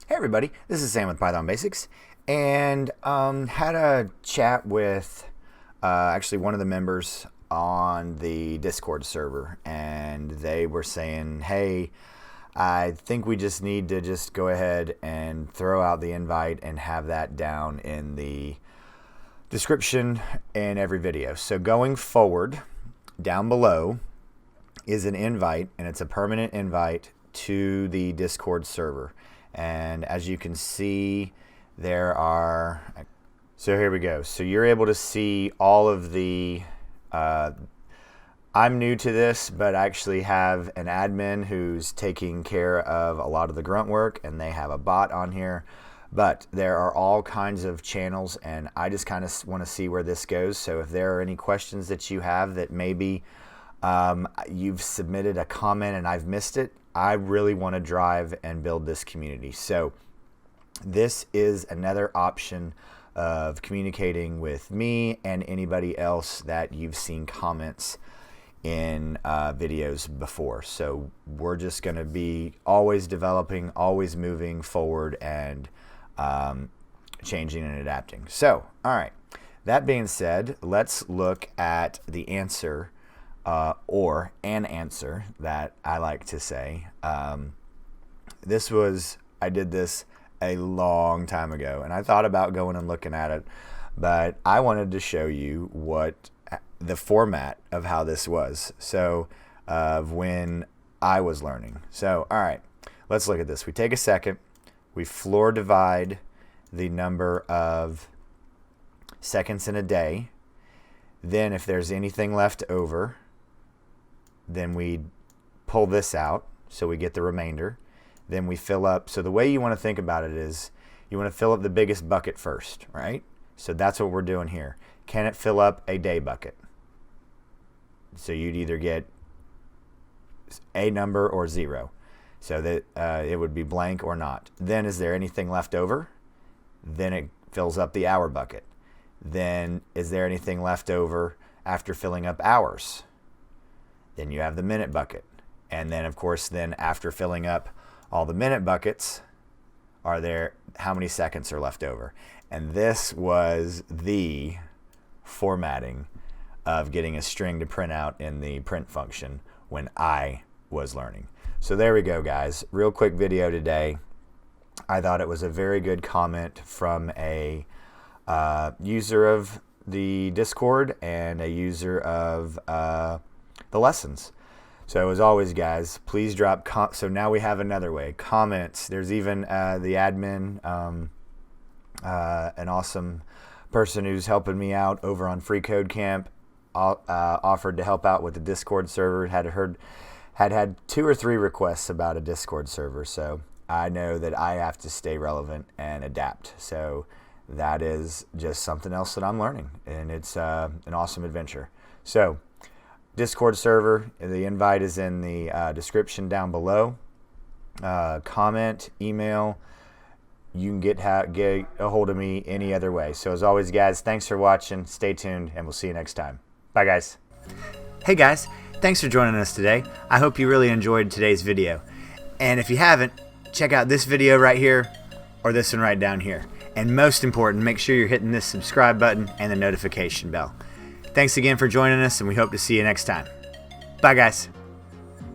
Hey everybody, this is Sam with Python Basics, and had a chat with actually one of the members on the Discord server, and they were saying, hey, I think we just need to just go ahead and throw out the invite and have that down in the description in every video. So going forward, down below is an invite, and it's a permanent invite to the Discord server. And as you can see, there are, so here we go. So you're able to see all of the, I'm new to this, but I actually have an admin who's taking care of a lot of the grunt work, and they have a bot on here. But there are all kinds of channels, and I just kind of want to see where this goes. So if there are any questions that you have that maybe you've submitted a comment and I've missed it, I really want to drive and build this community. So this is another option of communicating with me and anybody else that you've seen comments in videos before. So we're just going to be always developing, always moving forward, and changing and adapting. So, all right. That being said, let's look at the answer or an answer that I like to say. I did this a long time ago, and I thought about going and looking at it, but I wanted to show you what the format of how this was. So of when I was learning. So, all right, let's look at this. We take a second, we floor divide the number of seconds in a day. Then if there's anything left over, then we pull this out, so we get the remainder. Then we fill up. So the way you want to think about it is you want to fill up the biggest bucket first, right? So that's what we're doing here. Can it fill up a day bucket? So you'd either get a number or 0. So that it would be blank or not. Then is there anything left over? Then it fills up the hour bucket. Then is there anything left over after filling up hours? Then you have the minute bucket. And then, of course, then after filling up all the minute buckets, how many seconds are left over? And this was the formatting of getting a string to print out in the print function when I was learning. So there we go, guys. Real quick video today. I thought it was a very good comment from a user of the Discord and a user of the lessons. So as always, guys, please drop so now we have another way. Comments. There's even the admin, an awesome person who's helping me out over on Free Code Camp, offered to help out with the Discord server. Had 2 or 3 requests about a Discord server, so I know that I have to stay relevant and adapt. So that is just something else that I'm learning, and it's an awesome adventure. So Discord server, the invite is in the description down below. Comment, email, you can get a hold of me any other way. So as always, guys, thanks for watching. Stay tuned, and we'll see you next time. Bye, guys. Hey, guys, thanks for joining us today. I hope you really enjoyed today's video. And if you haven't, check out this video right here or this one right down here. And most important, make sure you're hitting this subscribe button and the notification bell. Thanks again for joining us, and we hope to see you next time. Bye, guys.